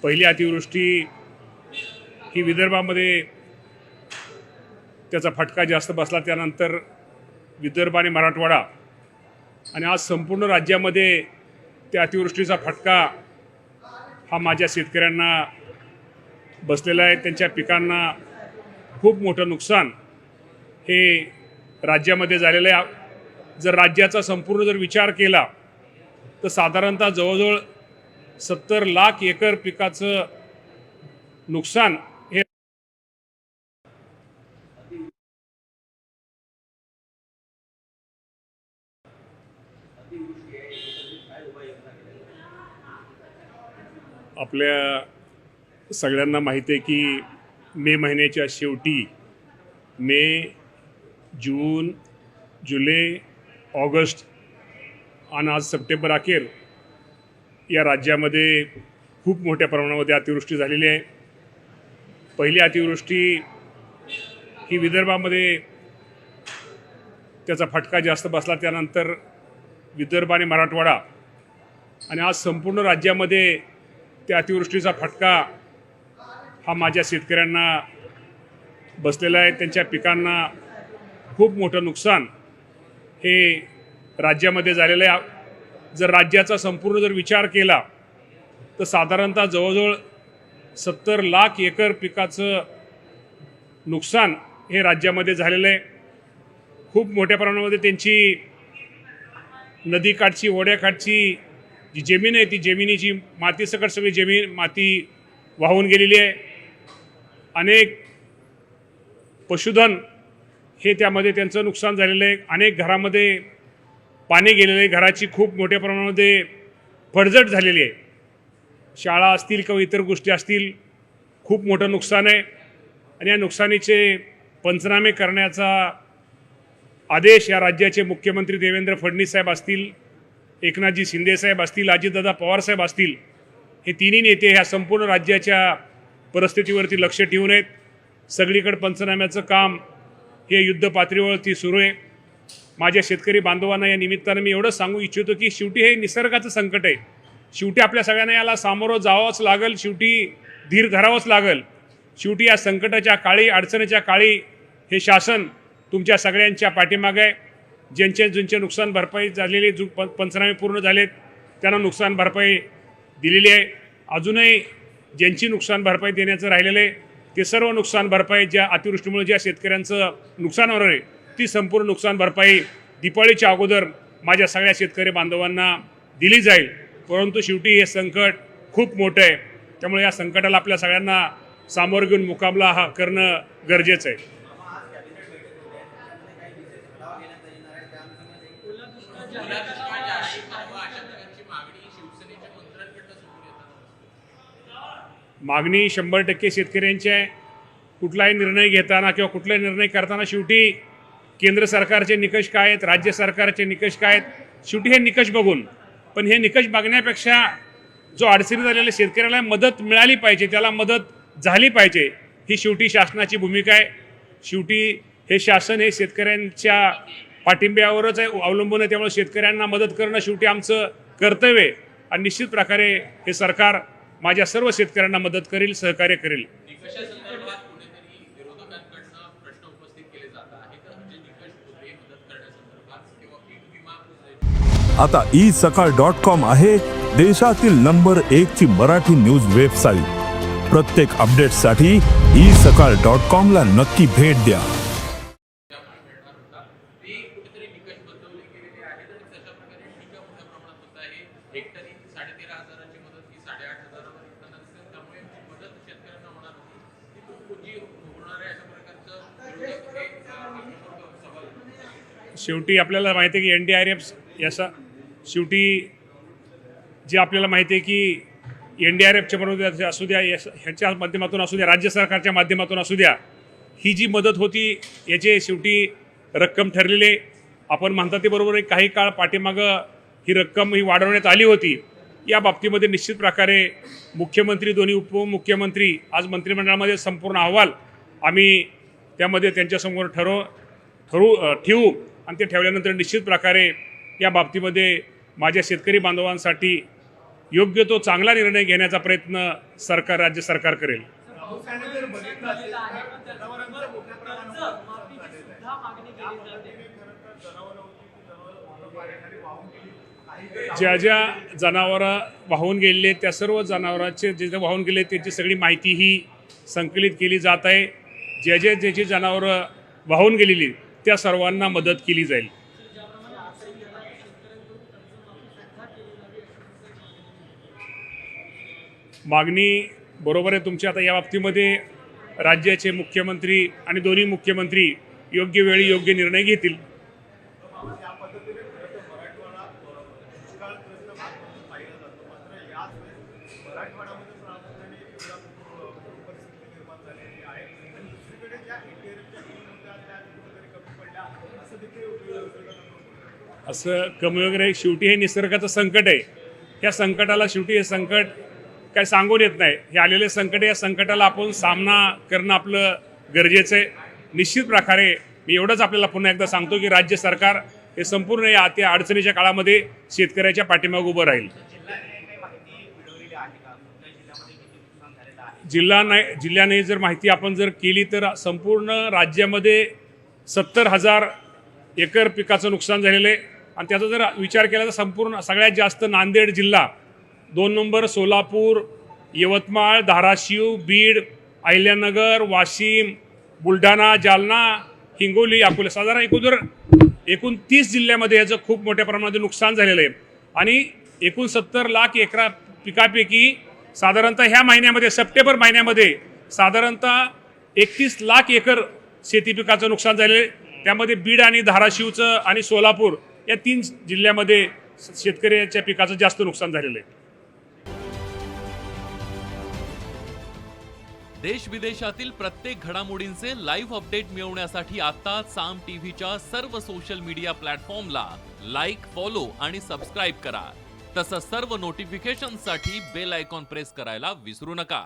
पहिली अतिवृष्टी ही विदर्भामध्ये त्याचा फटका जास्त बसला, त्यानंतर विदर्भ आणि मराठवाडा आणि आज संपूर्ण राज्यामध्ये त्या अतिवृष्टीचा फटका हा माझ्या शेतकऱ्यांना बसलेला आहे। त्यांच्या पिकांना खूप मोठं नुकसान हे राज्यामध्ये झालेलं आहे। जर राज्याचा संपूर्ण विचार केला तर साधारणतः जवळजवळ 70 लाख एकर पिकाचं नुकसान हे आपल्या सगळ्यांना माहिती आहे की मे महिन्याच्या शेवटी मे, जून, जुलै, ऑगस्ट आणि आज सप्टेंबर अखेर या राज्यामध्ये खूप मोठ्या प्रमाणामध्ये अतिवृष्टी झालेली आहे। पहिली अतिवृष्टी ही विदर्भामध्ये त्याचा फटका जास्त बसला, त्यानंतर विदर्भ आणि मराठवाडा आणि आज संपूर्ण राज्यामध्ये त्या अतिवृष्टीचा फटका हा माझ्या शेतकऱ्यांना बसलेला आहे। त्यांच्या पिकांना खूप मोठं नुकसान हे राज्यामध्ये झालेलं आहे। जर राज्याचा संपूर्ण विचार केला तर साधारणतः जवळजवळ 70 लाख एकर पिकाचं नुकसान हे राज्यामध्ये झालेलं आहे। खूप मोठ्या प्रमाणामध्ये त्यांची नदीकाठची, ओढ्याकाठची जी जमीन आहे ती जमिनीची मातीसकट सगळी माती वाहून गेलेली आहे। अनेक पशुधन हे त्यामध्ये त्यांचं नुकसान झालेलं आहे। अनेक घरामध्ये पाणी गेलेलं आहे, घराची खूप मोठ्या प्रमाणामध्ये पडझड झालेली आहे। शाळा असतील किंवा इतर गोष्टी असतील, खूप मोठं नुकसान आहे आणि या नुकसानीचे पंचनामे करण्याचा आदेश या राज्याचे मुख्यमंत्री देवेंद्र फडणवीस साहेब असतील, एकनाथजी शिंदे साहेब असतील, अजितदादा पवार साहेब असतील, हे तिन्ही नेते ह्या संपूर्ण राज्याच्या परिस्थितीवरती लक्ष ठेवून आहेत। सगळीकडे पंचनाम्याचं काम हे युद्ध पातळीवरती सुरू आहे। माझ्या शेतकरी बांधवांना या निमित्तानं मी एवढं सांगू इच्छितो की शेवटी हे निसर्गाचं संकट आहे। शेवटी आपल्या सगळ्यांना याला सामोरं जावंच लागेल, शेवटी धीर धरावंच लागेल। शेवटी या संकटाच्या काळी, अडचणीच्या काळी हे शासन तुमच्या सगळ्यांच्या पाठीमागे आहे। ज्यांचे नुकसान भरपाई झालेली, पंचनामे पूर्ण झालेत त्यांना नुकसान भरपाई दिलेली आहे। अजूनही ज्यांची नुकसान भरपाई देण्याचं राहिलेलं आहे ते सर्व नुकसान भरपाई ज्या अतिवृष्टीमुळे ज्या शेतकऱ्यांचं नुकसान होणार आहे ती संपूर्ण नुकसान भरपाई दिवाळीच्या अगोदर माझ्या सगळ्या शेतकरी बांधवांना दिली जाईल। परंतु शेवटी हे संकट खूप मोठं आहे, त्यामुळे या संकटाला आपल्या सगळ्यांना सामोरं घेऊन मुकाबला हा करणं गरजेचं आहे। मागणी 100% शेतकऱ्यांची आहे। कुठलाही निर्णय घेताना किंवा कुठलाही निर्णय करताना शेवटी केंद्र सरकारचे निकष काय आहेत, राज्य सरकारचे निकष काय आहेत, शेवटी हे निकष बघून, पण हे निकष बघण्यापेक्षा जो अडचणीत आलेल्या शेतकऱ्याला मदत मिळाली पाहिजे, त्याला मदत झाली पाहिजे, ही शेवटी शासनाची भूमिका आहे। शेवटी हे शासन हे शेतकऱ्यांच्या पाठिंब्यावरच अवलंबून आहे, त्यामुळे शेतकऱ्यांना मदत करणं शेवटी आमचं कर्तव्य आहे आणि निश्चित प्रकारे हे सरकार माझ्या सर्व शेतकऱ्यांना मदत करेल, सहकार्य करेल। आता isakal.com आहे देशातील नंबर 1 ची मराठी न्यूज वेबसाईट। प्रत्येक अपडेटसाठी isakal.com ला नक्की भेट द्या। शेवटी आपल्याला माहिती आहे की NDRF याचा शेवटी जे आपल्याला माहिती आहे की NDRFच्या बरोबर असू द्या, ह्याच्या माध्यमातून असू द्या, राज्य सरकारच्या माध्यमातून असू द्या, ही जी मदत होती याचे शेवटी रक्कम ठरलेली। आपण म्हणतात ते बरोबर आहे, काही काळ पाठीमागं ही रक्कम ही वाढवण्यात आली होती। या बाबतीमध्ये निश्चित प्रकारे मुख्यमंत्री, दोन्ही उपमुख्यमंत्री, आज मंत्रिमंडळामध्ये संपूर्ण अहवाल आम्ही त्यामध्ये त्यांच्यासमोर ठेवू आणि ते ठेवल्यानंतर निश्चित प्रकारे या बाबतीमध्ये माझ्या शेतकरी बांधवांसाठी योग्य तो चांगला निर्णय घेण्याचा प्रयत्न सरकार राज्य सरकार करेल. ज्या ज्या जनावरं वाहून गेलेले त्या सर्व जनावरांचे जे जे वाहून गेले त्याची सगळी माहिती ही संकलित केली जात आहे. ज्याची जनावरं वाहून गेलेली त्या सर्वांना मदत केली जाईल. मागणी बरोबर आहे तुमची. आता या बाबतीमध्ये राज्याचे मुख्यमंत्री आणि दोन्ही मुख्यमंत्री योग्य वेळी योग्य निर्णय घेतील. असं कमी वगैरे शेवटी हे निसर्गाचं संकट आहे. ह्या संकटाला शेवटी हे संकट काय सांगून येत नाही. हे आलेले संकट, या संकटाला आपण सामना करणं आपलं गरजेचं आहे. निश्चित प्रकारे मी एवढंच आपल्याला पुन्हा एकदा सांगतो की राज्य सरकार हे संपूर्ण या त्या अडचणीच्या काळामध्ये शेतकऱ्याच्या पाठीमागे उभं राहील. जिल्ह्याने जर माहिती आपण जर केली तर संपूर्ण राज्यामध्ये 70,000 एकर पिकाचं नुकसान झालेलं आहे. आणि त्याचा जर विचार केला तर संपूर्ण सगळ्यात जास्त नांदेड जिल्हा, 2 नंबर सोलापूर, यवतमाळ, धाराशिव, बीड, अहिल्यानगर, वाशिम, बुलढाणा, जालना, हिंगोली, अकोला, साधारण एकूण 30 जिल्ह्यामध्ये याचं खूप मोठ्या प्रमाणात नुकसान झालेलं आहे. आणि एकूण 70 लाख एकर पिकापैकी साधारणतः ह्या महिन्यामध्ये सप्टेंबर महिन्यामध्ये साधारणतः 31 लाख एकर शेती पिकाचं नुकसान झालेलं आहे. त्यामध्ये बीड आणि धाराशिवचं आणि सोलापूर या 3 जिल्ह्यामध्ये शेतकऱ्याच्या पिकाचं जास्त नुकसान झालेलं आहे. देश विदेशातील प्रत्येक घडामोडींचे लाईव्ह अपडेट मिळवण्यासाठी आता साम टीव्हीच्या सर्व सोशल मीडिया प्लॅटफॉर्मला लाईक, फॉलो आणि सबस्क्राईब करा. तसंच सर्व नोटिफिकेशनसाठी बेल आयकॉन प्रेस करायला विसरू नका.